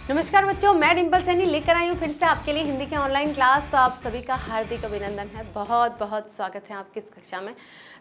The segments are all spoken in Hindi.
नमस्कार बच्चों, मैं डिम्पल सैनी लेकर आई हूँ फिर से आपके लिए हिंदी के ऑनलाइन क्लास। तो आप सभी का हार्दिक अभिनंदन है, बहुत बहुत स्वागत है आपकी इस कक्षा में।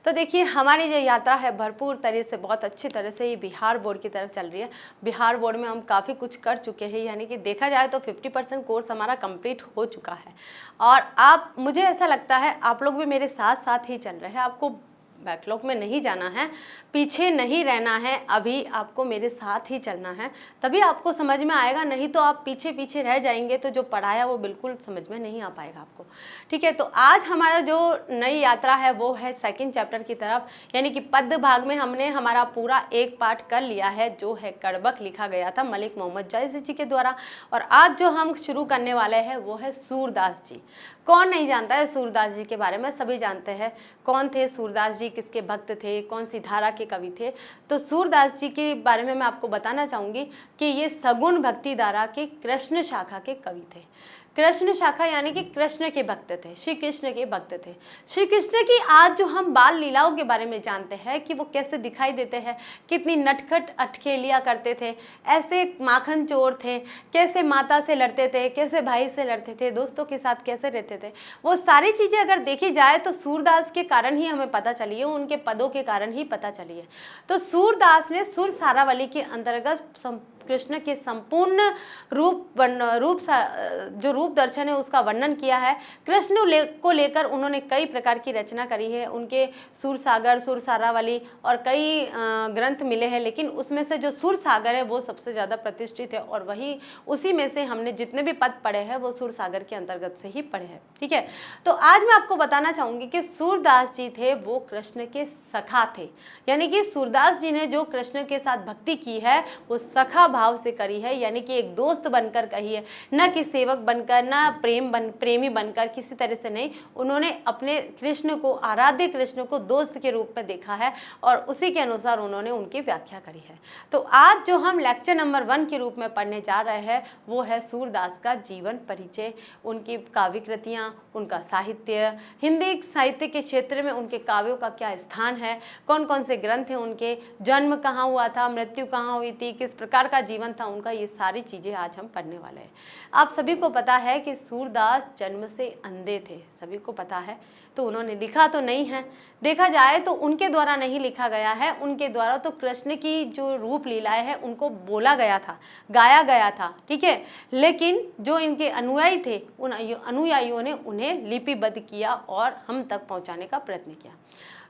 तो देखिए, हमारी जो यात्रा है भरपूर तरह से, बहुत अच्छी तरह से ये बिहार बोर्ड की तरफ चल रही है। बिहार बोर्ड में हम काफ़ी कुछ कर चुके हैं, यानी कि देखा जाए तो 50% कोर्स हमारा कंप्लीट हो चुका है। और आप, मुझे ऐसा लगता है आप लोग भी मेरे साथ साथ ही चल रहे हैं। आपको बैकलॉग में नहीं जाना है, पीछे नहीं रहना है, अभी आपको मेरे साथ ही चलना है, तभी आपको समझ में आएगा। नहीं तो आप पीछे पीछे रह जाएंगे तो जो पढ़ाया वो बिल्कुल समझ में नहीं आ पाएगा आपको। ठीक है, तो आज हमारा जो नई यात्रा है वो है सेकंड चैप्टर की तरफ, यानी कि पद्य भाग में हमने हमारा पूरा एक पार्ट कर लिया है, जो है कड़बक लिखा गया था मलिक मोहम्मद जायसी जी के द्वारा। और आज जो हम शुरू करने वाले हैं वो है सूरदास जी। कौन नहीं जानता है सूरदास जी के बारे में, सभी जानते हैं। कौन थे सूरदास जी, किसके भक्त थे, कौन सी धारा के कवि थे। तो सूरदास जी के बारे में मैं आपको बताना चाहूँगी कि ये सगुण भक्ति धारा के कृष्ण शाखा के कवि थे। कृष्ण शाखा यानी कि कृष्ण के भक्त थे, श्री कृष्ण के भक्त थे। श्री कृष्ण की आज जो हम बाल लीलाओं के बारे में जानते हैं कि वो कैसे दिखाई देते हैं, कितनी नटखट अटखेलियाँ करते थे, ऐसे माखन चोर थे, कैसे माता से लड़ते थे, कैसे भाई से लड़ते थे, दोस्तों के साथ कैसे रहते थे, वो सारी चीज़ें अगर देखी जाए तो सूरदास के कारण ही हमें पता चली है, उनके पदों के कारण ही पता चली है। तो सूरदास ने सुर सारावली के अंतर्गत कृष्ण के संपूर्ण जो रूप दर्शन है उसका वर्णन किया है। कृष्ण को लेकर उन्होंने कई प्रकार की रचना करी है। उनके सुर सागर, सुर सारावली और कई ग्रंथ मिले हैं, लेकिन उसमें से जो सुर सागर है वो सबसे ज़्यादा प्रतिष्ठित है। और वही उसी में से हमने जितने भी पद पढ़े हैं वो सुर सागर के अंतर्गत से ही पढ़े हैं। ठीक है, तो आज मैं आपको बताना चाहूँगी कि सूरदास जी थे वो कृष्ण के सखा थे, यानी कि सूरदास जी ने जो कृष्ण के साथ भक्ति की है वो सखा भाव से करी है, यानी कि एक दोस्त बनकर कही है, न कि सेवक बनकर, न प्रेमी बनकर, किसी तरह से नहीं। उन्होंने अपने कृष्ण को, आराध्य कृष्ण को दोस्त के रूप में देखा है और उसी के अनुसार उन्होंने उनकी व्याख्या करी है। तो आज जो हम लेक्चर नंबर 1 के रूप में पढ़ने जा रहे हैं वो है सूरदास का जीवन परिचय, उनकी काव्य कृतियाँ, उनका साहित्य, हिंदी साहित्य के क्षेत्र में उनके काव्यों का क्या स्थान है, कौन कौन से ग्रंथ हैं उनके, जन्म कहाँ हुआ था, मृत्यु कहाँ हुई थी, किस प्रकार का जीवन था उनका, ये सारी चीज़ें आज हम पढ़ने वाले हैं। आप सभी को पता है कि सूरदास जन्म से अंधे थे, सभी को पता है। तो उन्होंने लिखा तो नहीं है, देखा जाए तो उनके द्वारा नहीं लिखा गया है, उनके द्वारा तो कृष्ण की जो रूप लीलाएं हैं उनको बोला गया था, गाया गया था। ठीक है, लेकिन जो इनके अनुयायी थे उन अनुयायियों ने उन्हें लिपिबद्ध किया और हम तक पहुंचाने का प्रयत्न किया।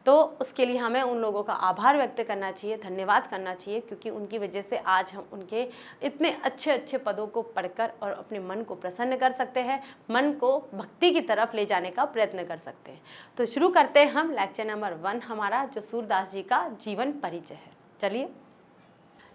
तो उसके लिए हमें उन लोगों का आभार व्यक्त करना चाहिए, धन्यवाद करना चाहिए, क्योंकि उनकी वजह से आज हम उनके इतने अच्छे अच्छे पदों को पढ़कर और अपने मन को प्रसन्न कर सकते हैं, मन को भक्ति की तरफ ले जाने का प्रयत्न कर सकते हैं। तो शुरू करते हैं हम लेक्चर नंबर 1 हमारा, जो सूरदास जी का जीवन परिचय है। चलिए,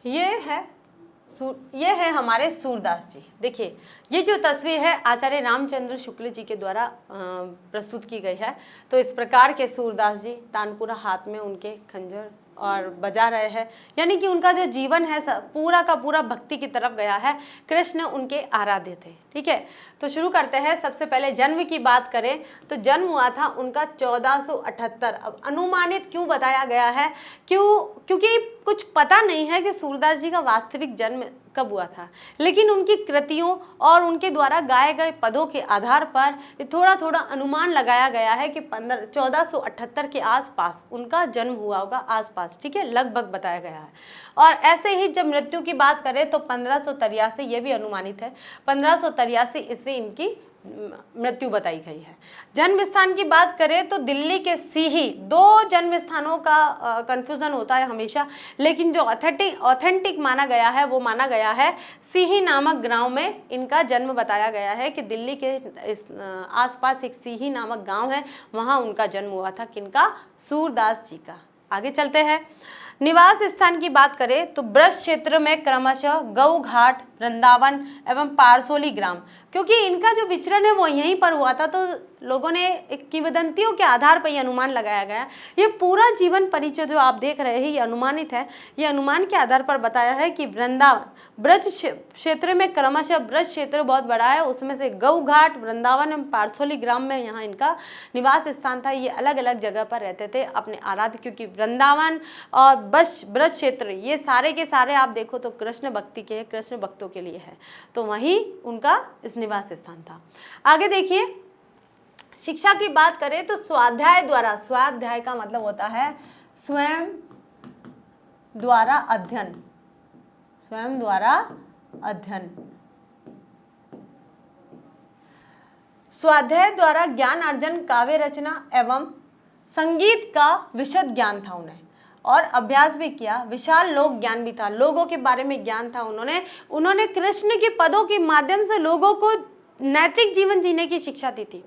ये है हमारे सूरदास जी। देखिए, ये जो तस्वीर है आचार्य रामचंद्र शुक्ल जी के द्वारा प्रस्तुत की गई है। तो इस प्रकार के सूरदास जी, तानपुरा हाथ में उनके खंजर और बजा रहे हैं, यानी कि उनका जो जीवन है पूरा का पूरा भक्ति की तरफ गया है। कृष्ण उनके आराध्य थे। ठीक है, तो शुरू करते हैं। सबसे पहले जन्म की बात करें तो जन्म हुआ था उनका 1478। अब अनुमानित क्यों बताया गया है, क्योंकि कुछ पता नहीं है कि सूरदास जी का वास्तविक जन्म कब हुआ था, लेकिन उनकी कृतियों और उनके द्वारा गाए गए पदों के आधार पर थोड़ा थोड़ा अनुमान लगाया गया है कि 1478 के आसपास उनका जन्म हुआ होगा, आसपास। ठीक है, लगभग बताया गया है। और ऐसे ही जब मृत्यु की बात करें तो 1583, ये भी अनुमानित है, 1583 ईस्वी इनकी मृत्यु बताई गई है। जन्म स्थान की बात करें तो दिल्ली के सीही, 2 जन्म स्थानों का कंफ्यूजन होता है हमेशा, लेकिन जो ऑथेंटिक माना गया है वो माना गया है सीही नामक गांव में इनका जन्म बताया गया है कि दिल्ली के आसपास एक सीही नामक गांव है, वहां उनका जन्म हुआ था। किनका? सूरदास जी का। आगे चलते हैं। निवास स्थान की बात करें तो ब्रज क्षेत्र में क्रमशः गौ घाट, वृंदावन एवं पारसोली ग्राम, क्योंकि इनका जो विचरण है वो यहीं पर हुआ था, तो लोगों ने एक किंवदंतियों के आधार पर यह अनुमान लगाया गया। ये पूरा जीवन परिचय जो आप देख रहे हैं ये अनुमानित है, ये अनुमान के आधार पर बताया है कि वृंदावन ब्रज क्षेत्र में क्रमशः, ब्रज क्षेत्र बहुत बड़ा है, उसमें से गौ घाट, वृंदावन एवं पारसोली ग्राम में यहाँ इनका निवास स्थान था। ये अलग अलग जगह पर रहते थे अपने आराध्य, क्योंकि वृंदावन और ब्रज क्षेत्र, ये सारे के सारे आप देखो तो कृष्ण भक्ति के, कृष्ण भक्तों के लिए है, तो वहीं उनका इस निवास स्थान था। आगे देखिए, शिक्षा की बात करें तो स्वाध्याय द्वारा, स्वाध्याय का मतलब होता है स्वयं द्वारा अध्ययन, स्वयं द्वारा अध्ययन, स्वाध्याय द्वारा ज्ञान अर्जन, काव्य रचना एवं संगीत का विशद ज्ञान था उन्हें, और अभ्यास भी किया, विशाल लोक ज्ञान भी था, लोगों के बारे में ज्ञान था। उन्होंने कृष्ण के पदों के माध्यम से लोगों को नैतिक जीवन जीने की शिक्षा दी थी।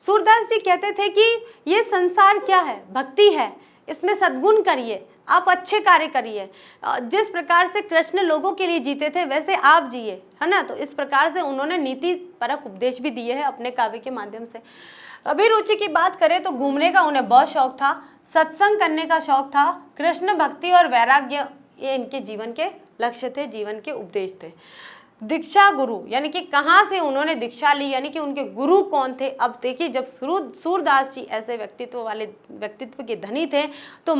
सूरदास जी कहते थे कि ये संसार क्या है, भक्ति है, इसमें सद्गुण करिए, आप अच्छे कार्य करिए, जिस प्रकार से कृष्ण लोगों के लिए जीते थे वैसे आप जिए, है ना। तो इस प्रकार से उन्होंने नीति परक उपदेश भी दिए हैं अपने काव्य के माध्यम से। अभिरुचि की बात करें तो घूमने का उन्हें बहुत शौक था, सत्संग करने का शौक था, कृष्ण भक्ति और वैराग्य ये इनके जीवन के लक्ष्य थे, जीवन के उपदेश थे। दीक्षा गुरु, यानी कि कहाँ से उन्होंने दीक्षा ली, यानी कि उनके गुरु कौन थे। अब देखिए, जब सूरदास जी ऐसे व्यक्तित्व के धनी थे, तो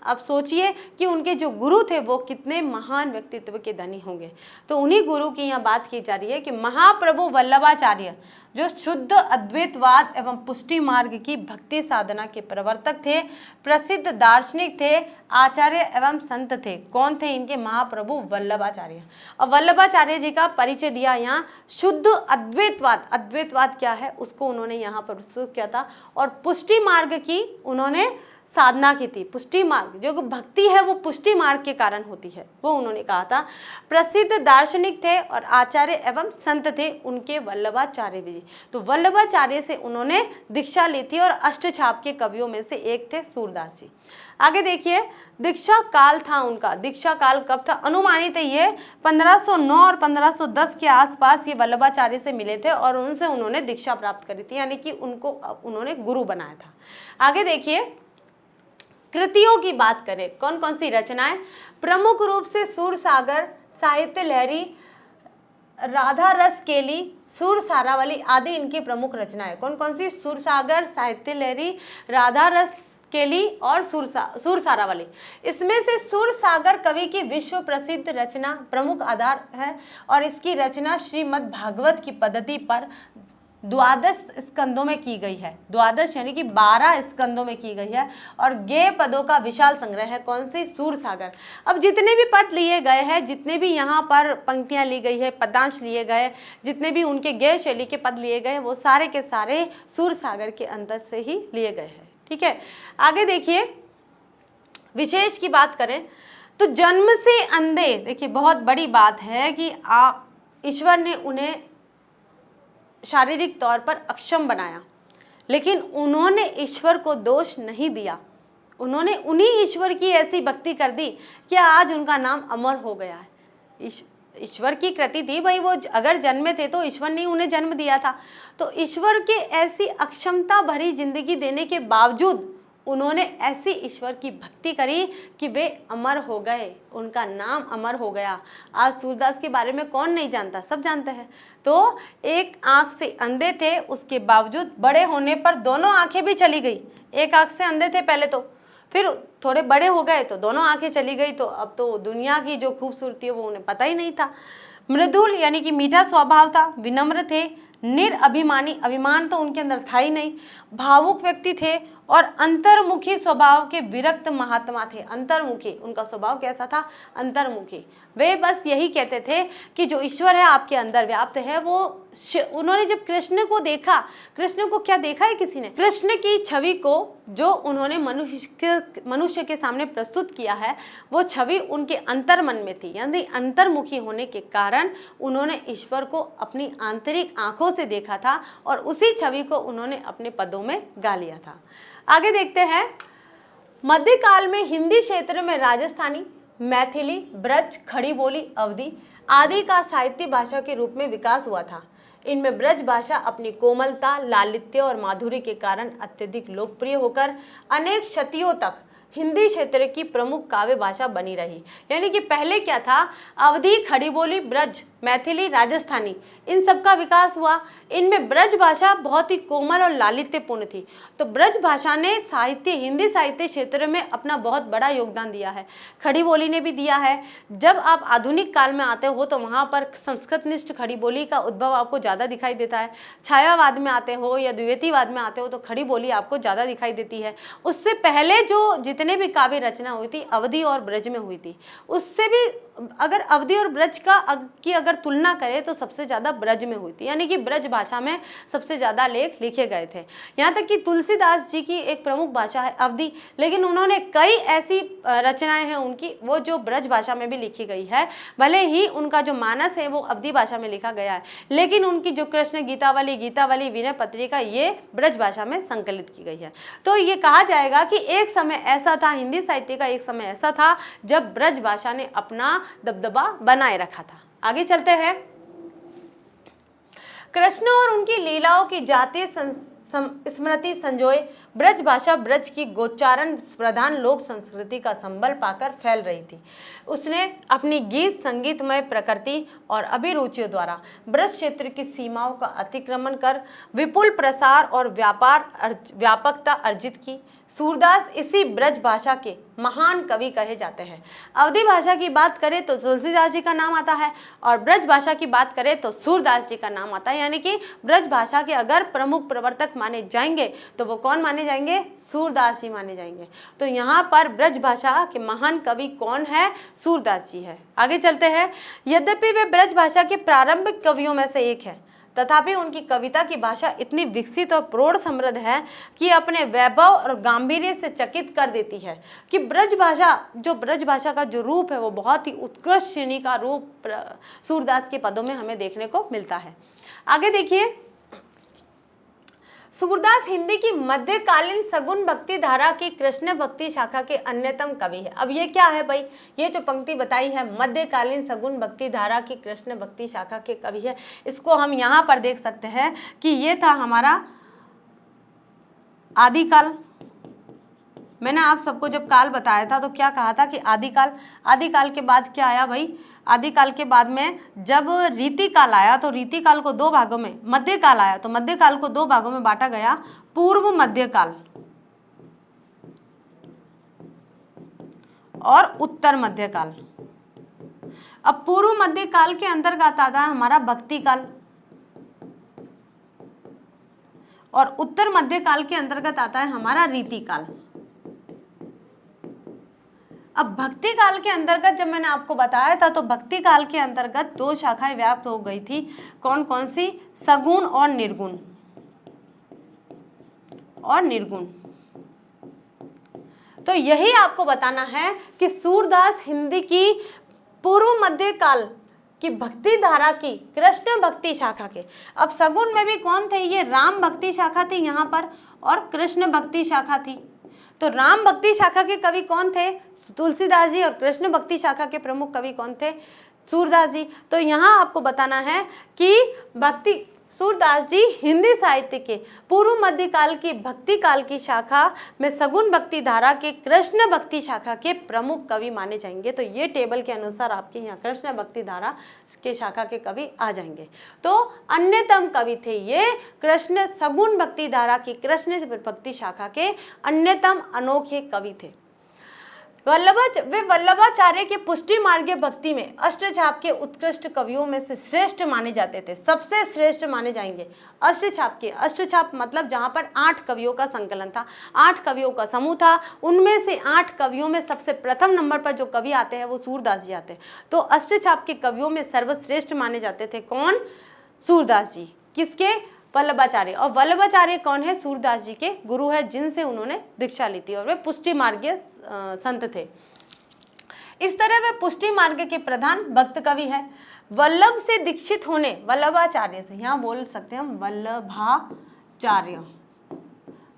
अब सोचिए कि उनके जो गुरु थे वो कितने महान व्यक्तित्व के धनी होंगे। तो उन्हीं गुरु की यहाँ बात की जा रही है कि महाप्रभु वल्लभाचार्य, जो शुद्ध अद्वैतवाद एवं पुष्टि मार्ग की भक्ति साधना के प्रवर्तक थे, प्रसिद्ध दार्शनिक थे, आचार्य एवं संत थे। कौन थे इनके? महाप्रभु वल्लभाचार्य। और वल्लभाचार्य जी का परिचय दिया यहाँ शुद्ध अद्वैतवाद, अद्वैतवाद क्या है उसको उन्होंने यहाँ पर प्रस्तुत किया था, और पुष्टि मार्ग की उन्होंने साधना की थी। पुष्टि मार्ग, जो भक्ति है वो पुष्टि मार्ग के कारण होती है, वो उन्होंने कहा था। प्रसिद्ध दार्शनिक थे और आचार्य एवं संत थे उनके वल्लभाचार्य जी। तो वल्लभाचार्य से उन्होंने दीक्षा ली थी और अष्टछाप के कवियों में से एक थे सूरदास जी। आगे देखिए, दीक्षा काल था उनका, दीक्षा काल कब था? अनुमानित ये 1509 और 1510 के आसपास ये वल्लभाचार्य से मिले थे और उनसे उन्होंने दीक्षा प्राप्त करी थी, यानी कि उनको उन्होंने गुरु बनाया था। आगे देखिए, कृतियों की बात करें, कौन कौन सी रचनाएं? प्रमुख रूप से सूरसागर, साहित्य लहरी, राधा रस केली, सुर सारावली आदि इनकी प्रमुख रचनाएं। कौन कौन सी? सूरसागर, साहित्य लहरी, राधा रस केली और सुर सारावली। इसमें से सुर सागर कवि की विश्व प्रसिद्ध रचना प्रमुख आधार है, और इसकी रचना श्रीमद् भागवत की पद्धति पर 12 स्कंदों में की गई है। 12 यानी कि 12 स्कंदों में की गई है, और गेय पदों का विशाल संग्रह है। कौन सी? सूरसागर। अब जितने भी पद लिए गए हैं, जितने भी यहाँ पर पंक्तियाँ ली गई है, पदांश लिए गए, जितने भी उनके गेय शैली के पद लिए गए, वो सारे के सारे सूरसागर के अंदर से ही लिए गए हैं। ठीक है, आगे देखिए, विशेष की बात करें तो जन्म से अंधे, देखिए बहुत बड़ी बात है कि ईश्वर ने उन्हें शारीरिक तौर पर अक्षम बनाया, लेकिन उन्होंने ईश्वर को दोष नहीं दिया। उन्होंने उन्हीं ईश्वर की ऐसी भक्ति कर दी कि आज उनका नाम अमर हो गया है। ईश्वर की कृति थी भाई, वो अगर जन्मे थे तो ईश्वर ने उन्हें जन्म दिया था। तो ईश्वर के ऐसी अक्षमता भरी जिंदगी देने के बावजूद उन्होंने ऐसी ईश्वर की भक्ति करी कि वे अमर हो गए, उनका नाम अमर हो गया। आज सूरदास के बारे में कौन नहीं जानता, सब जानते हैं। तो एक आंख से अंधे थे, उसके बावजूद बड़े होने पर दोनों आंखें भी चली गई। एक आंख से अंधे थे पहले तो, फिर थोड़े बड़े हो गए तो दोनों आंखें चली गई। तो अब तो दुनिया की जो खूबसूरती है वो उन्हें पता ही नहीं था। मृदुल यानी कि मीठा स्वभाव था, विनम्र थे, निरअभिमानी, अभिमान तो उनके अंदर था ही नहीं, भावुक व्यक्ति थे, और अंतर्मुखी स्वभाव के विरक्त महात्मा थे। अंतर्मुखी, उनका स्वभाव कैसा था? अंतर्मुखी। वे बस यही कहते थे कि जो ईश्वर है आपके अंदर व्याप्त है। वो उन्होंने जब कृष्ण को देखा, कृष्ण को क्या देखा है किसी ने? कृष्ण की छवि को जो उन्होंने मनुष्य के सामने प्रस्तुत किया है, वो छवि उनके अंतर्मन में थी, यानी अंतर्मुखी होने के कारण उन्होंने ईश्वर को अपनी आंतरिक आंखों से देखा था, और उसी छवि को उन्होंने अपने पदों में गा लिया था। आगे देखते हैं, मध्यकाल में हिंदी क्षेत्र में राजस्थानी, मैथिली, ब्रज, खड़ी बोली, अवधी आदि का साहित्य भाषा के रूप में विकास हुआ था। इनमें ब्रज भाषा अपनी कोमलता, लालित्य और माधुर्य के कारण अत्यधिक लोकप्रिय होकर अनेक शतियों तक हिंदी क्षेत्र की प्रमुख काव्य भाषा बनी रही। यानी कि पहले क्या था, अवधी, खड़ी बोली, ब्रज, मैथिली, राजस्थानी, इन सब का विकास हुआ। इनमें ब्रज भाषा बहुत ही कोमल और लालित्यपूर्ण थी। तो ब्रज भाषा ने साहित्य, हिंदी साहित्य क्षेत्र में अपना बहुत बड़ा योगदान दिया है। खड़ी बोली ने भी दिया है। जब आप आधुनिक काल में आते हो तो वहाँ पर संस्कृतनिष्ठ खड़ी बोली का उद्भव आपको ज़्यादा दिखाई देता है। छायावाद में आते हो या द्वितीयवाद में आते हो तो खड़ी बोली आपको ज़्यादा दिखाई देती है। उससे पहले जो जितने भी काव्य रचना हुई थी अवधी और ब्रज में हुई थी। उससे भी अगर अवधी और ब्रज की अगर तुलना करें तो सबसे ज़्यादा ब्रज में हुई थी। यानी कि ब्रज भाषा में सबसे ज़्यादा लेख लिखे गए थे। यहाँ तक कि तुलसीदास जी की एक प्रमुख भाषा है अवधी, लेकिन उन्होंने कई ऐसी रचनाएं हैं उनकी वो जो ब्रज भाषा में भी लिखी गई है। भले ही उनका जो मानस है वो अवधी भाषा में लिखा गया है, लेकिन उनकी जो कृष्ण गीतावली, विनय पत्रिका, ये ब्रज भाषा में संकलित की गई है। तो ये कहा जाएगा कि एक समय ऐसा था, हिंदी साहित्य का एक समय ऐसा था जब ब्रज भाषा ने अपना दबदबा बनाए रखा था। आगे चलते हैं। कृष्ण और उनकी लीलाओं की जातीय स्मृति संजोए ब्रज भाषा ब्रज की गोचारण प्रधान लोक संस्कृति का संबल पाकर फैल रही थी। उसने अपनी गीत संगीतमय प्रकृति और अभिरुचियों द्वारा ब्रज क्षेत्र की सीमाओं का अतिक्रमण कर विपुल प्रसार और व्यापकता अर्जित की। सूरदास इसी ब्रज भाषा के महान कवि कहे जाते हैं। अवधी भाषा की बात करें तो तुलसीदास जी का नाम आता है और ब्रज भाषा की बात करें तो सूरदास जी का नाम आता है। यानी कि ब्रज भाषा के अगर प्रमुख प्रवर्तक माने जाएंगे तो वो कौन माने जाएंगे? सूरदास जी माने जाएंगे। तो यहाँ पर ब्रज भाषा के महान कवि कौन है? सूरदास जी है। आगे चलते हैं। यद्यपि वे ब्रज भाषा के प्रारंभिक कवियों में से एक है, तथापि उनकी कविता की भाषा इतनी विकसित और प्रौढ़ समृद्ध है कि अपने वैभव और गांधीर्य से चकित कर देती है कि ब्रज भाषा का जो रूप है वो बहुत ही उत्कृष्ट श्रेणी का रूप सूरदास के पदों में हमें देखने को मिलता है। आगे देखिए, सूरदास हिंदी की मध्यकालीन सगुन भक्ति धारा की कृष्ण भक्ति शाखा के अन्यतम कवि है। अब ये क्या है भाई? ये जो पंक्ति बताई है मध्यकालीन सगुन भक्ति धारा की कृष्ण भक्ति शाखा के कवि है, इसको हम यहाँ पर देख सकते हैं कि ये था हमारा आदिकाल। मैंने आप सबको जब काल बताया था तो क्या कहा था कि आदिकाल के बाद क्या आया भाई? आदिकाल के बाद में जब रीतिकाल आया तो रीतिकाल को दो भागों में, मध्यकाल आया तो मध्यकाल को दो भागों में बांटा गया, पूर्व मध्यकाल और उत्तर मध्यकाल। अब पूर्व मध्यकाल के अंतर्गत आता है हमारा भक्ति काल और उत्तर मध्यकाल के अंतर्गत आता है हमारा रीतिकाल। अब भक्ति काल के अंतर्गत जब मैंने आपको बताया था तो भक्ति काल के अंतर्गत दो शाखाएं व्याप्त हो गई थी। कौन कौन सी? सगुण और निर्गुण। तो यही आपको बताना है कि सूरदास हिंदी की पूर्व मध्य काल की भक्ति धारा की कृष्ण भक्ति शाखा के, अब सगुण में भी कौन थे? ये राम भक्ति शाखा थी यहाँ पर और कृष्ण भक्ति शाखा थी। तो राम भक्ति शाखा के कवि कौन थे? तुलसीदास जी। और कृष्ण भक्ति शाखा के प्रमुख कवि कौन थे? सूरदास जी। तो यहाँ आपको बताना है कि सूरदास जी हिंदी साहित्य के पूर्व मध्यकाल की भक्ति काल की शाखा में सगुण भक्ति धारा के कृष्ण भक्ति शाखा के प्रमुख कवि माने जाएंगे। तो ये टेबल के अनुसार आपके यहाँ कृष्ण भक्ति धारा के शाखा के कवि आ जाएंगे। तो अन्यतम कवि थे ये कृष्ण सगुण भक्ति धारा की कृष्ण भक्ति शाखा के अन्यतम अनोखे कवि थे। वे वल्लभाचार्य के पुष्टि मार्ग भक्ति में अष्टछाप के उत्कृष्ट कवियों में से श्रेष्ठ माने जाते थे। सबसे श्रेष्ठ माने जाएंगे अष्टछाप के। अष्टछाप मतलब जहां पर 8 कवियों का संकलन था, 8 कवियों का समूह था। उनमें से 8 कवियों में सबसे प्रथम नंबर पर जो कवि आते हैं वो सूरदास जी आते हैं। तो अष्टछाप के कवियों में सर्वश्रेष्ठ माने जाते थे कौन? सूरदास जी। किसके? वल्लभाचार्य। और वल्लभाचार्य कौन है? सूरदास जी के गुरु है, जिनसे उन्होंने दीक्षा ली थी और वे पुष्टि मार्गीय संत थे। इस तरह वे पुष्टि मार्ग के प्रधान भक्त कवि है। वल्लभ से दीक्षित होने, वल्लभाचार्य से, यहाँ बोल सकते हैं हम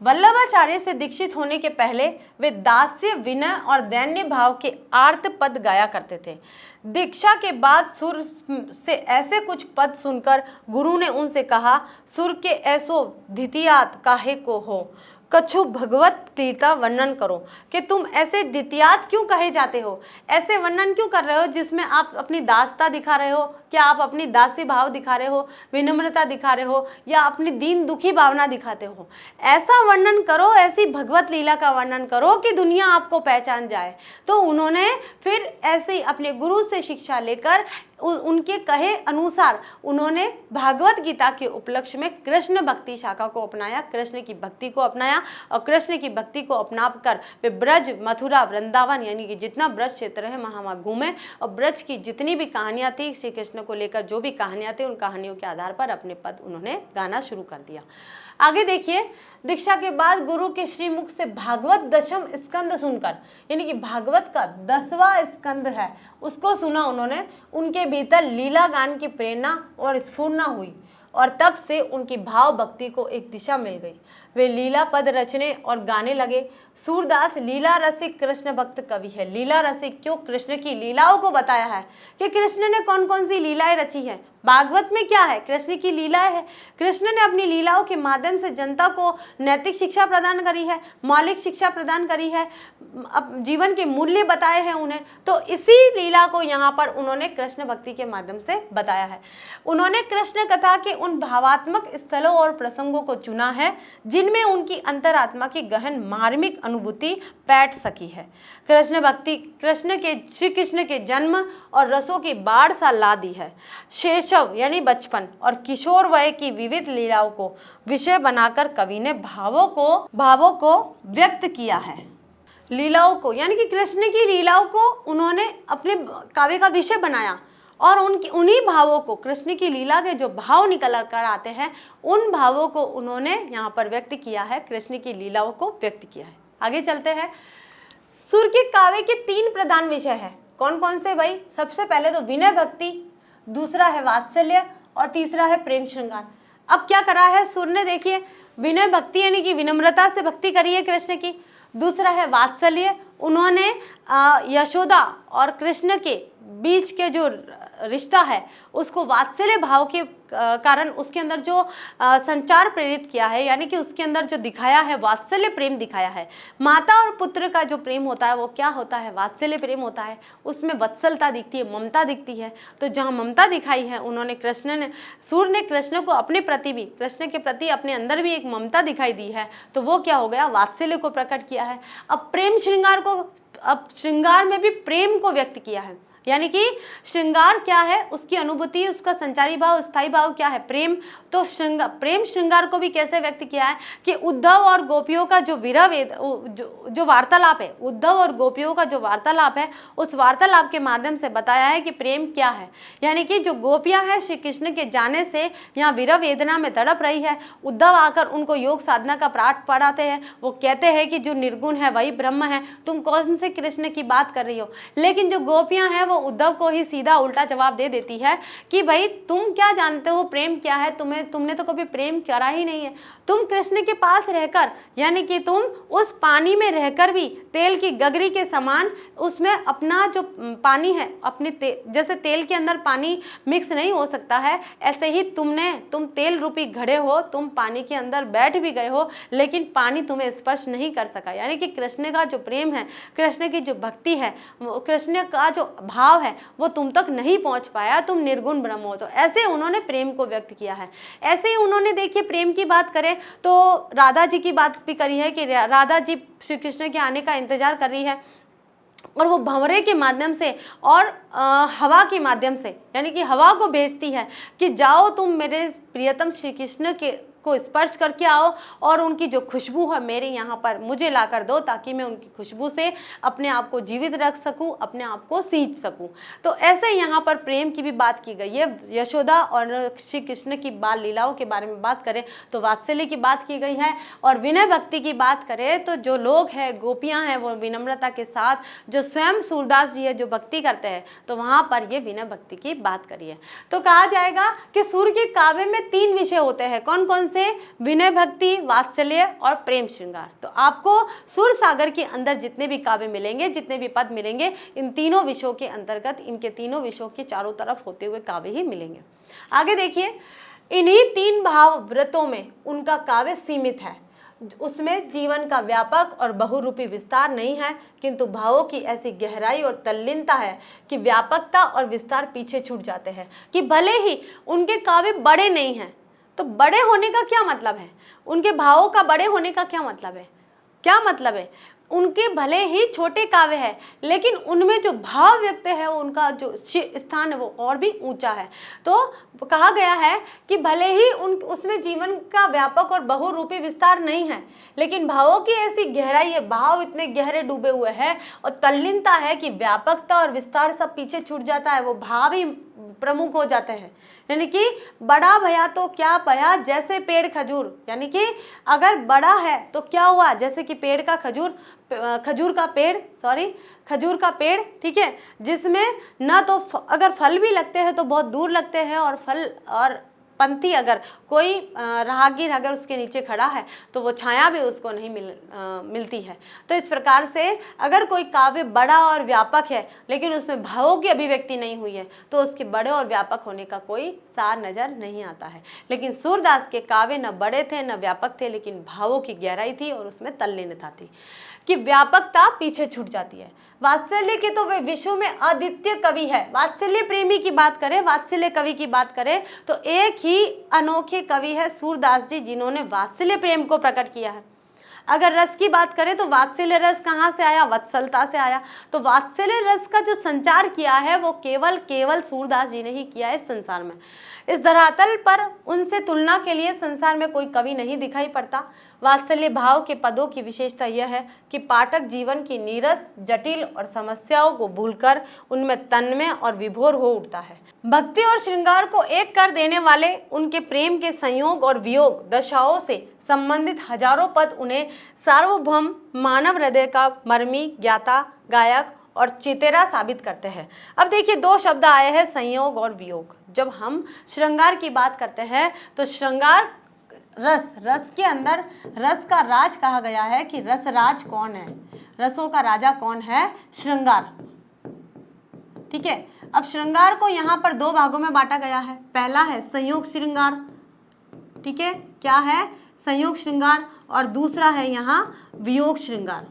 वल्लभाचार्य से दीक्षित होने के पहले वे दास्य, विनय और दैन्य भाव के आर्त पद गाया करते थे। दीक्षा के बाद सुर से ऐसे कुछ पद सुनकर गुरु ने उनसे कहा, सुर के ऐसो धितियात काहे को हो, कछु भगवत प्रीता वर्णन करो, कि तुम ऐसे द्वितीयात क्यों कहे जाते हो, ऐसे वर्णन क्यों कर रहे हो जिसमें आप अपनी दासता दिखा रहे हो, क्या आप अपनी दासी भाव दिखा रहे हो, विनम्रता दिखा रहे हो, या अपनी दीन दुखी भावना दिखाते हो। ऐसा वर्णन करो, ऐसी भगवत लीला का वर्णन करो कि दुनिया आपको पहचान जाए। तो उन्होंने फिर ऐसे ही अपने गुरु से शिक्षा लेकर उनके कहे अनुसार उन्होंने भागवत गीता के उपलक्ष्य में कृष्ण भक्ति शाखा को अपनाया, कृष्ण की भक्ति को अपनाया, और कृष्ण की भक्ति को अपनाकर वे ब्रज, मथुरा, वृंदावन यानी कि जितना ब्रज क्षेत्र है वहाँ घूमे, और ब्रज की जितनी भी कहानियाँ थी, श्री कृष्ण को लेकर जो भी कहानियाँ थी, उन कहानियों के आधार पर अपने पद उन्होंने गाना शुरू कर दिया। आगे देखिए, दीक्षा के बाद गुरु के श्रीमुख से भागवत दशम स्कंद सुनकर, यानी कि भागवत का 10वां स्कंद है उसको सुना उन्होंने, उनके भीतर लीला गान की प्रेरणा और स्फूर्णा हुई, और तब से उनकी भाव भक्ति को एक दिशा मिल गई। वे लीला पद रचने और गाने लगे। सूरदास लीला रसिक कृष्ण भक्त कवि है। लीला रसिक क्यों, कृष्ण की लीलाओं को बताया है कि कृष्ण ने कौन कौन सी लीलाएं रची हैं। भागवत में क्या है, कृष्ण की लीलाएं है। कृष्ण ने अपनी लीलाओं के माध्यम से जनता को नैतिक शिक्षा प्रदान करी है, मौलिक शिक्षा प्रदान करी है, जीवन के मूल्य बताए हैं उन्हें। तो इसी लीला को यहाँ पर उन्होंने कृष्ण भक्ति के माध्यम से बताया है। उन्होंने कृष्ण कथा के उन भावात्मक स्थलों और प्रसंगों को चुना है जिनमें उनकी अंतरात्मा की गहन मार्मिक अनुभूति बैठ सकी है। कृष्ण भक्ति श्री कृष्ण के जन्म और रसों की बाढ़ सा ला दी है। शैशव यानी बचपन और किशोर वय की विविध लीलाओं को विषय बनाकर कवि ने भावों को व्यक्त किया है। लीलाओं को यानी कि कृष्ण की लीलाओं को उन्होंने अपने काव्य का विषय बनाया, और उन्हीं भावों को, कृष्ण की लीला के जो भाव निकल कर आते हैं, उन भावों को उन्होंने यहाँ पर व्यक्त किया है, कृष्ण की लीलाओं को व्यक्त किया है। आगे चलते हैं। सुर के काव्य के 3 प्रधान विषय हैं। कौन कौन से भाई? सबसे पहले तो विनय भक्ति, दूसरा है वात्सल्य, और तीसरा है प्रेम श्रृंगार। अब क्या करा है सुर ने, देखिए, विनय भक्ति यानी कि विनम्रता से भक्ति करी है कृष्ण की। दूसरा है वात्सल्य, उन्होंने यशोदा और कृष्ण के बीच के जो रिश्ता है उसको वात्सल्य भाव के कारण उसके अंदर जो संचार प्रेरित किया है, यानी कि उसके अंदर जो दिखाया है वात्सल्य प्रेम दिखाया है। माता और पुत्र का जो प्रेम होता है वो क्या होता है? वात्सल्य प्रेम होता है। उसमें वत्सलता दिखती है, ममता दिखती है। तो जहाँ ममता दिखाई है, उन्होंने सूर ने कृष्ण को अपने प्रति भी, कृष्ण के प्रति अपने अंदर भी एक ममता दिखाई दी है, तो वो क्या हो गया? वात्सल्य को प्रकट किया है। अब प्रेम श्रृंगार को, अब श्रृंगार में भी प्रेम को व्यक्त किया है, यानी कि श्रृंगार क्या है, उसकी अनुभूति, उसका संचारी भाव, स्थायी भाव क्या है? प्रेम। तो प्रेम श्रृंगार को भी कैसे व्यक्त किया है कि उद्धव और गोपियों का जो जो वार्तालाप है, उद्धव और गोपियों का जो वार्तालाप है, उस वार्तालाप के माध्यम से बताया है कि प्रेम क्या है। यानी कि जो गोपियां हैं श्री कृष्ण के जाने से यहाँ विरह वेदना में तड़प रही है। उद्धव आकर उनको योग साधना का पाठ पढ़ाते हैं। वो कहते हैं कि जो निर्गुण है वही ब्रह्म है, तुम कौन से कृष्ण की बात कर रही हो। लेकिन जो गोपियां हैं वो उद्धव को ही सीधा उल्टा जवाब दे देती है कि भाई तुम क्या जानते हो प्रेम क्या है, तुमने तो कभी प्रेम करा ही नहीं है। तुम कृष्ण के पास रहकर, यानी कि तुम उस पानी में रहकर भी तेल की गगरी के समान उसमें अपना जो पानी है, अपने जैसे तेल के अंदर पानी मिक्स नहीं हो सकता है, ऐसे ही तुम तेल रूपी घड़े हो, तुम पानी के अंदर बैठ भी गए हो लेकिन पानी तुम्हें स्पर्श नहीं कर सका। यानी कि कृष्ण का जो प्रेम है, कृष्ण की जो भक्ति है, कृष्ण का जो भाव है वो तुम तक नहीं पहुंच पाया, तुम निर्गुण ब्रह्म हो। तो ऐसे उन्होंने प्रेम को व्यक्त किया है। ऐसे ही उन्होंने, देखिए, प्रेम की बात करें तो राधा जी की बात भी करी है कि राधा जी श्री कृष्ण के आने का इंतजार कर रही है, और वो भंवरे के माध्यम से और हवा के माध्यम से, यानी कि हवा को भेजती है कि जाओ तुम मेरे प्रियतम श्री कृष्ण को स्पर्श करके आओ, और उनकी जो खुशबू है मेरे यहाँ पर मुझे लाकर दो, ताकि मैं उनकी खुशबू से अपने आप को जीवित रख सकूं, अपने आप को सींच सकूं। तो ऐसे यहाँ पर प्रेम की भी बात की गई है। यशोदा और श्री कृष्ण की बाल लीलाओं के बारे में बात करें तो वात्सल्य की बात की गई है, और विनय भक्ति की बात करें तो जो लोग हैं, गोपियाँ हैं, वो विनम्रता के साथ जो स्वयं सूरदास जी है जो भक्ति करते हैं, तो वहाँ पर ये विनय भक्ति की बात करी है। तो कहा जाएगा कि सूर के काव्य में 3 विषय होते हैं। कौन कौन से? विनय भक्ति, वात्सल्य और प्रेम श्रृंगार। तो आपको सूर सागर के अंदर जितने भी काव्य मिलेंगे, जितने भी पद मिलेंगे, इन तीनों विषयों के अंतर्गत, इनके तीनों विषयों के चारों तरफ होते हुए काव्य ही मिलेंगे। आगे देखिए, इन्हीं 3 भाव व्रतों में उनका काव्य सीमित है। उसमें जीवन का व्यापक और बहुरूपी विस्तार नहीं है, किंतु भावों की ऐसी गहराई और तल्लीनता है कि व्यापकता और विस्तार पीछे छूट जाते हैं। कि भले ही उनके काव्य बड़े नहीं हैं, तो बड़े होने का क्या मतलब है, उनके भावों का बड़े होने का क्या मतलब है, क्या मतलब है, उनके भले ही छोटे काव्य है लेकिन उनमें जो भाव व्यक्त है, उनका जो स्थान है वो और भी ऊंचा है। तो कहा गया है कि भले ही उसमें जीवन का व्यापक और बहुरूपी विस्तार नहीं है, लेकिन भावों की ऐसी गहराई है, भाव इतने गहरे डूबे हुए हैं और तल्लीनता है कि व्यापकता और विस्तार सब पीछे छूट जाता है, वो भाव ही प्रमुख हो जाते हैं। यानी कि बड़ा भया तो क्या पया जैसे पेड़ खजूर, यानी कि अगर बड़ा है तो क्या हुआ, जैसे कि पेड़ का खजूर का पेड़, ठीक है, जिसमें ना तो अगर फल भी लगते हैं तो बहुत दूर लगते हैं, और फल और पंथी अगर कोई राहगीर अगर उसके नीचे खड़ा है तो वो छाया भी उसको नहीं मिलती है। तो इस प्रकार से अगर कोई काव्य बड़ा और व्यापक है लेकिन उसमें भावों की अभिव्यक्ति नहीं हुई है तो उसके बड़े और व्यापक होने का कोई सार नजर नहीं आता है। लेकिन सूरदास के काव्य न बड़े थे न व्यापक थे, लेकिन भावों की गहराई थी और उसमें तल्लीनता थी कि व्यापकता पीछे छूट जाती है। वात्सल्य के तो वे विश्व में अद्वितीय कवि है। वात्सल्य प्रेमी की बात करें, वात्सल्य कवि की बात करें तो एक ही अनोखे कवि है सूरदास जी, जिन्होंने वात्सल्य प्रेम को प्रकट किया है। अगर रस की बात करें तो वात्सल्य रस कहाँ से आया, वत्सलता से आया। तो वात्सल्य रस का जो संचार किया है वो केवल सूरदास जी ने ही किया है इस संसार में। इस धरातल पर उनसे तुलना के लिए संसार में कोई कवि नहीं दिखाई पड़ता। वात्सल्य भाव के पदों की विशेषता यह है कि पाठक जीवन की नीरस, जटिल और समस्याओं को भूलकर उनमें तन्मय और विभोर हो उठता है। भक्ति और श्रृंगार को एक कर देने वाले उनके प्रेम के संयोग और वियोग दशाओं से संबंधित हजारों पद उन्हें सार्वभौम मानव हृदय का मर्मी, ज्ञाता, गायक और चितेरा साबित करते हैं। अब देखिए, दो शब्द आए हैं, संयोग और वियोग। जब हम श्रृंगार की बात करते हैं तो श्रृंगार रस के अंदर रस का राज कहा गया है कि रस राज कौन है, रसों का राजा कौन है, श्रृंगार। ठीक है, अब श्रृंगार को यहाँ पर दो भागों में बांटा गया है। पहला है संयोग श्रृंगार, ठीक है, क्या है, संयोग श्रृंगार, और दूसरा है यहाँ वियोग श्रृंगार।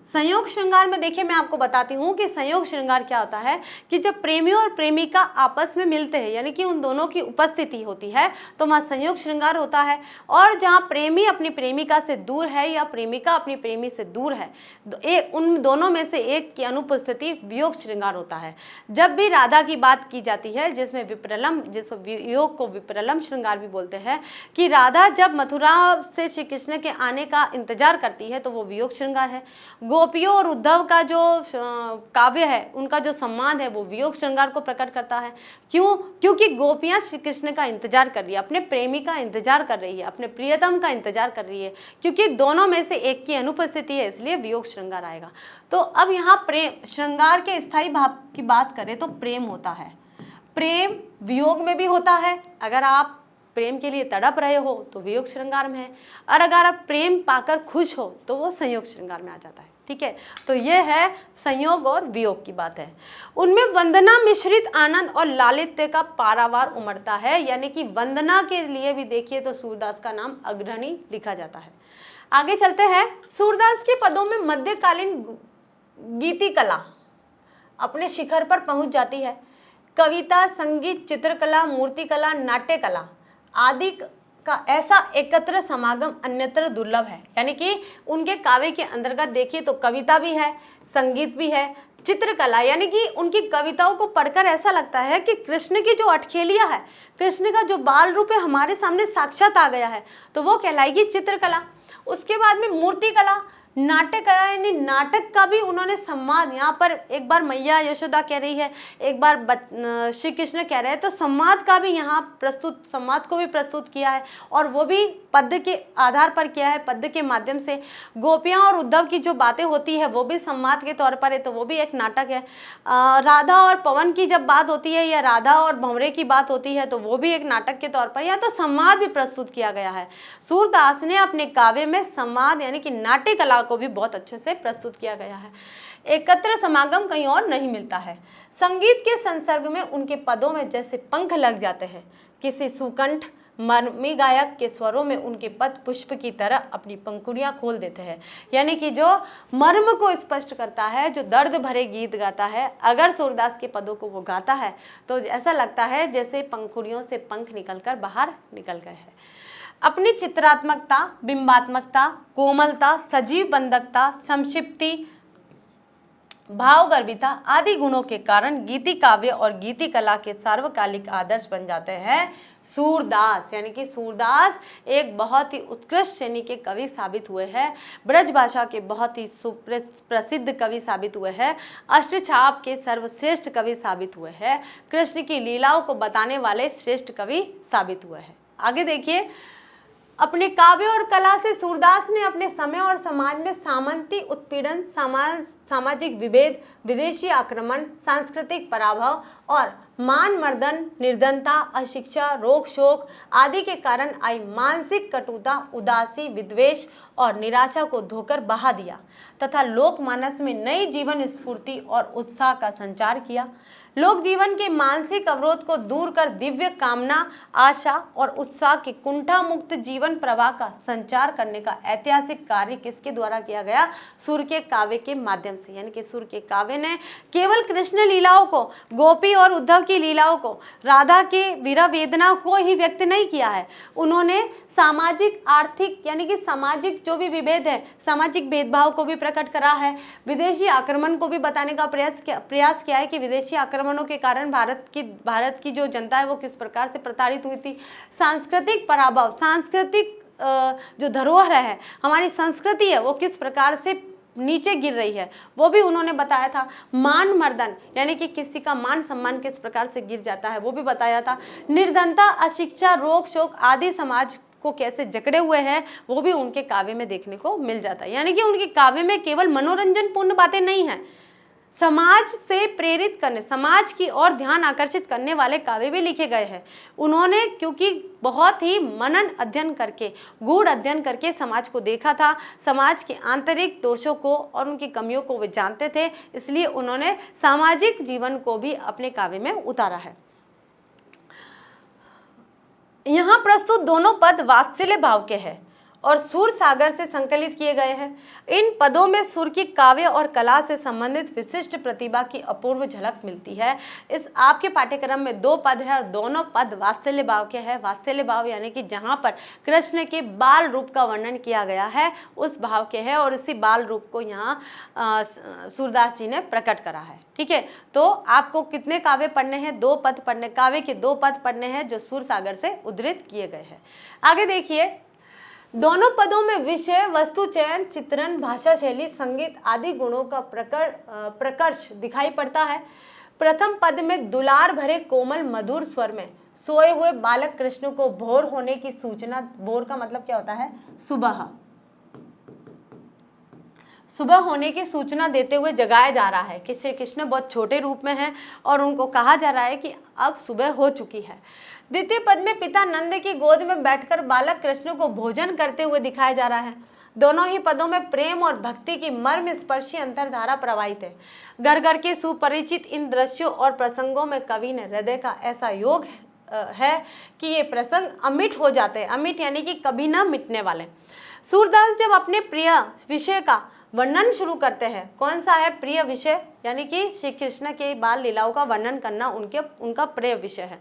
संयोग श्रृंगार में देखिए, मैं आपको बताती हूँ कि संयोग श्रृंगार क्या होता है कि जब प्रेमी और प्रेमिका आपस में मिलते हैं, यानी कि उन दोनों की उपस्थिति होती है, तो वहाँ संयोग श्रृंगार होता है। और जहाँ प्रेमी अपनी प्रेमिका से दूर है या प्रेमिका अपनी प्रेमी से दूर है, उन दोनों में से एक की अनुपस्थिति वियोग श्रृंगार होता है। जब भी राधा की बात की जाती है, जिसमें विप्रलम, जिस वियोग को विप्रलम श्रृंगार भी बोलते हैं, कि राधा जब मथुरा से श्री कृष्ण के आने का इंतजार करती है तो वो वियोग श्रृंगार है। गोपियों और उद्धव का जो काव्य है, उनका जो संवाद है, वो वियोग श्रृंगार को प्रकट करता है। क्यों? क्योंकि गोपियां श्री कृष्ण का इंतजार कर रही है, अपने प्रेमी का इंतजार कर रही है, अपने प्रियतम का इंतजार कर रही है, क्योंकि दोनों में से एक की अनुपस्थिति है, इसलिए वियोग श्रृंगार आएगा। तो अब यहाँ प्रेम श्रृंगार के स्थायी भाव की बात करें तो प्रेम होता है। प्रेम वियोग में भी होता है। अगर आप प्रेम के लिए तड़प रहे हो तो वियोग श्रृंगार में है, और अगर आप प्रेम पाकर खुश हो तो वो संयोग श्रृंगार में आ जाता है। ठीक है, तो ये है संयोग और वियोग की बात है। उनमें वंदना मिश्रित आनंद और लालित्य का पारावार उमड़ता है, यानी कि वंदना के लिए भी देखिए तो सूरदास का नाम अग्रणी लिखा जाता है। आगे चलते हैं। सूरदास के पदों में मध्यकालीन गीति कला अपने शिखर पर पहुंच जाती है। कविता, संगीत, चित्रकला, मूर्तिकला, नाट्य कला आदि का ऐसा एकत्र समागम अन्यत्र दुर्लभ है। यानी कि उनके काव्य के अंतर्गत देखिए तो कविता भी है, संगीत भी है, चित्रकला, यानी कि उनकी कविताओं को पढ़कर ऐसा लगता है कि कृष्ण की जो अटखेलिया है, कृष्ण का जो बाल रूप है, हमारे सामने साक्षात आ गया है, तो वो कहलाएगी चित्रकला। उसके बाद में मूर्तिकला, नाटक, यानी नाटक का भी उन्होंने संवाद, यहाँ पर एक बार मैया यशोदा कह रही है, एक बार श्री कृष्ण कह रहे हैं, तो संवाद का भी यहाँ संवाद को भी प्रस्तुत किया है, और वो भी पद्य के आधार पर किया है, पद्य के माध्यम से। गोपियाँ और उद्धव की जो बातें होती है वो भी संवाद के तौर पर है, तो वो भी एक नाटक है। राधा और पवन की जब बात होती है या राधा और भंवरे की बात होती है तो वो भी एक नाटक के तौर पर, या तो संवाद भी प्रस्तुत किया गया है। सूरदास ने अपने काव्य में संवाद यानी कि नाट्य कला को भी बहुत अच्छे से प्रस्तुत किया गया है। एकत्र समागम कहीं और नहीं मिलता है। संगीत के संसर्ग में उनके पदों में जैसे पंख लग जाते हैं, किसी सुकंठ, मर्मी गायक के स्वरों में उनके पद पुष्प की तरह अपनी पंखुड़ियां खोल देते हैं। यानी कि जो मर्म को स्पष्ट करता है, जो दर्द भरे गीत गाता है, अगर सूरदास के पदों को वो गाता है तो ऐसा लगता है जैसे पंखुड़ियों से पंख निकलकर बाहर निकल गए हैं। अपनी चित्रात्मकता, बिंबात्मकता, कोमलता, सजीव बंधकता, संक्षिप्ति, भावगर्भिता आदि गुणों के कारण गीति काव्य और गीति कला के सार्वकालिक आदर्श बन जाते हैं सूरदास। यानी कि सूरदास एक बहुत ही उत्कृष्ट श्रेणी के कवि साबित हुए हैं, ब्रज भाषा के बहुत ही प्रसिद्ध कवि साबित हुए हैं, अष्टछाप के सर्वश्रेष्ठ कवि साबित हुए हैं, कृष्ण की लीलाओं को बताने वाले श्रेष्ठ कवि साबित हुए हैं। आगे देखिए, अपने काव्य और कला से सूरदास ने अपने समय और समाज में सामंती उत्पीड़न, सामाजिक विभेद, विदेशी आक्रमण, सांस्कृतिक पराभव और मान मर्दन, निर्धनता, अशिक्षा, रोग शोक आदि के कारण आई मानसिक कटुता, उदासी, विद्वेष और निराशा को धोकर बहा दिया तथा लोकमानस में नई जीवन स्फूर्ति और उत्साह का संचार किया। लोक जीवन के मानसिक अवरोध को दूर कर दिव्य कामना, आशा और उत्साह के कुंठा मुक्त जीवन प्रवाह का संचार करने का ऐतिहासिक कार्य किसके द्वारा किया गया? सूर के काव्य के माध्यम से। यानी कि सूर के काव्य ने केवल कृष्ण लीलाओं को, गोपी और उद्धव की लीलाओं को, राधा के विरह वेदना को ही व्यक्त नहीं किया है, उन्होंने सामाजिक, आर्थिक यानी कि सामाजिक जो भी विभेद है, सामाजिक भेदभाव को भी प्रकट करा है, विदेशी आक्रमण को भी बताने का प्रयास किया है कि विदेशी आक्रमणों के कारण भारत की जो जनता है वो किस प्रकार से प्रताड़ित हुई थी, सांस्कृतिक पराभव, सांस्कृतिक जो धरोहर है, हमारी संस्कृति है, वो किस प्रकार से नीचे गिर रही है, वो भी उन्होंने बताया था। मान मर्दन यानी कि किसी का मान सम्मान किस प्रकार से गिर जाता है, वो भी बताया था। निर्धनता, अशिक्षा, रोग शोक आदि समाज को कैसे जकड़े हुए हैं, वो भी उनके काव्य में देखने को मिल जाता है। यानी कि उनके काव्य में केवल मनोरंजन पूर्ण बातें नहीं हैं, समाज से प्रेरित करने, समाज की ओर ध्यान आकर्षित करने वाले काव्य भी लिखे गए हैं। उन्होंने क्योंकि बहुत ही मनन अध्ययन करके, गूढ़ अध्ययन करके समाज को देखा था, समाज के आंतरिक दोषों को और उनकी कमियों को वे जानते थे, इसलिए उन्होंने सामाजिक जीवन को भी अपने काव्य में उतारा है। यहाँ प्रस्तुत दोनों पद वात्सल्य भाव के हैं और सुर सागर से संकलित किए गए हैं। इन पदों में सुर की काव्य और कला से संबंधित विशिष्ट प्रतिभा की अपूर्व झलक मिलती है। इस आपके पाठ्यक्रम में 2 पद है और दोनों पद वात्सल्य भाव के हैं। वात्सल्य भाव यानी कि जहाँ पर कृष्ण के बाल रूप का वर्णन किया गया है उस भाव के है और इसी बाल रूप को यहाँ सूरदास जी ने प्रकट करा है। ठीक है, तो आपको कितने काव्य पढ़ने हैं? 2 पद पढ़ने, काव्य के 2 पद पढ़ने हैं जो सुर सागर से उद्धृत किए गए हैं। आगे देखिए, दोनों पदों में विषय, वस्तु चयन, चित्रण, भाषा शैली, संगीत आदि गुणों का प्रकर्ष दिखाई पड़ता है। प्रथम पद में दुलार भरे कोमल मधुर स्वर में सोए हुए बालक कृष्ण को भोर होने की सूचना, भोर का मतलब क्या होता है? सुबह, सुबह होने की सूचना देते हुए जगाया जा रहा है कि श्री कृष्ण बहुत छोटे रूप में हैं और उनको कहा जा रहा है कि अब सुबह हो चुकी है। द्वितीय पद में पिता नंद की गोद में बैठकर बालक कृष्ण को भोजन करते हुए दिखाया जा रहा है। दोनों ही पदों में प्रेम और भक्ति की मर्म स्पर्शी अंतरधारा प्रवाहित है। घर घर के सुपरिचित इन दृश्यों और प्रसंगों में कवि ने हृदय का ऐसा योग है कि ये प्रसंग अमिट हो जाते हैं। अमिट यानी कि कभी ना मिटने वाले। सूरदास जब अपने प्रिय विषय का वर्णन शुरू करते हैं, कौन सा है प्रिय विषय? यानी कि श्री कृष्ण के बाल लीलाओं का वर्णन करना उनका प्रिय विषय है।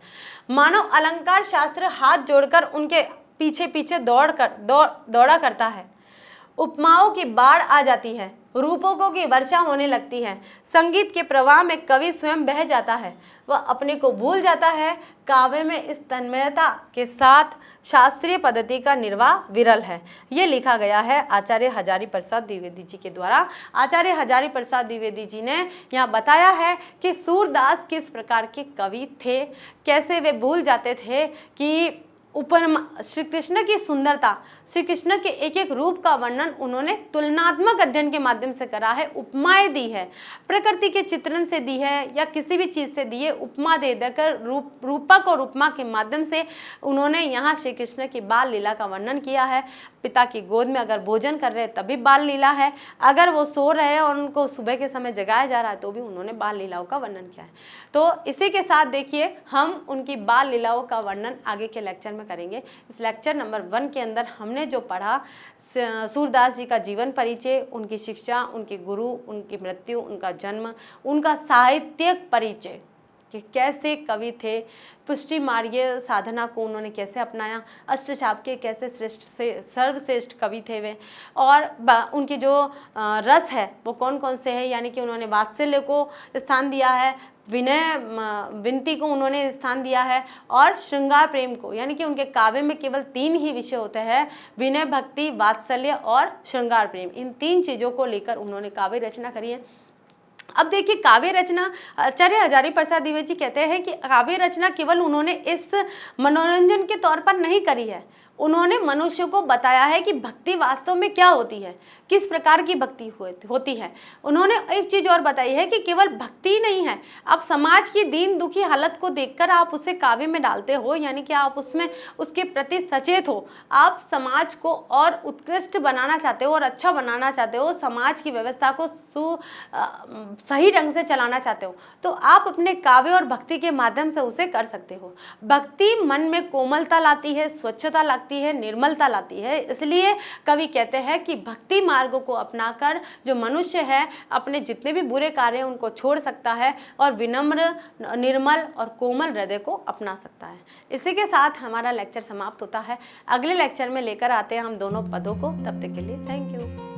मानो अलंकार शास्त्र हाथ जोड़कर उनके पीछे पीछे दौड़ा करता है। उपमाओं की बाढ़ आ जाती है, रूपकों की वर्षा होने लगती है, संगीत के प्रवाह में कवि स्वयं बह जाता है, वह अपने को भूल जाता है। काव्य में इस तन्मयता के साथ शास्त्रीय पद्धति का निर्वाह विरल है। ये लिखा गया है आचार्य हजारी प्रसाद द्विवेदी जी के द्वारा। आचार्य हजारी प्रसाद द्विवेदी जी ने यहाँ बताया है कि सूरदास किस प्रकार के कवि थे, कैसे वे भूल जाते थे कि ऊपर श्री कृष्ण की सुंदरता, श्री कृष्ण के एक एक रूप का वर्णन उन्होंने तुलनात्मक अध्ययन के माध्यम से करा है। उपमाएं दी है, प्रकृति के चित्रण से दी है या किसी भी चीज से दी है, उपमा दे देकर रूपक और उपमा के माध्यम से उन्होंने यहाँ श्री कृष्ण की बाल लीला का वर्णन किया है। पिता की गोद में अगर भोजन कर रहे हैं तभी बाल लीला है, अगर वो सो रहे हैं और उनको सुबह के समय जगाया जा रहा है तो भी उन्होंने बाल लीलाओं का वर्णन किया है। तो इसी के साथ देखिए हम उनकी बाल लीलाओं का वर्णन आगे के लेक्चर में में करेंगे। इस लेक्चर नंबर 1 के अंदर हमने जो पढ़ा, सूरदास जी का जीवन परिचय, उनकी शिक्षा, उनके गुरु, उनकी मृत्यु, उनका जन्म, उनका साहित्यिक परिचय कि कैसे कवि थे, पुष्टि मार्गीय साधना को उन्होंने कैसे अपनाया, अष्टचाप के कैसे श्रेष्ठ से सर्वश्रेष्ठ कवि थे वे, और उनके जो रस है वो कौन कौन से हैं, यानी कि उन्होंने वात्सल्य को स्थान दिया है, विनय विनती को उन्होंने स्थान दिया है, और श्रृंगार प्रेम को, यानी कि उनके काव्य में केवल 3 ही विषय होते हैं, विनय, भक्ति, वात्सल्य और श्रृंगार प्रेम। इन 3 चीज़ों को लेकर उन्होंने काव्य रचना करी है। अब देखिए, काव्य रचना, आचार्य हजारी प्रसाद द्विवेदी जी कहते हैं कि काव्य रचना केवल उन्होंने इस मनोरंजन के तौर पर नहीं करी है, उन्होंने मनुष्य को बताया है कि भक्ति वास्तव में क्या होती है, किस प्रकार की भक्ति होती है। उन्होंने एक चीज़ और बताई है कि केवल भक्ति नहीं है, आप समाज की दीन दुखी हालत को देखकर आप उसे काव्य में डालते हो, यानी कि आप उसमें उसके प्रति सचेत हो, आप समाज को और उत्कृष्ट बनाना चाहते हो और अच्छा बनाना चाहते हो, समाज की व्यवस्था को सही ढंग से चलाना चाहते हो, तो आप अपने काव्य और भक्ति के माध्यम से उसे कर सकते हो। भक्ति मन में कोमलता लाती है, स्वच्छता लाती है, निर्मलता लाती है। इसलिए कवि कहते हैं कि भक्ति मार्ग को अपनाकर जो मनुष्य है अपने जितने भी बुरे कार्य हैं उनको छोड़ सकता है और विनम्र, निर्मल और कोमल हृदय को अपना सकता है। इसी के साथ हमारा लेक्चर समाप्त होता है। अगले लेक्चर में लेकर आते हैं हम दोनों पदों को। तब तक के लिए थैंक यू।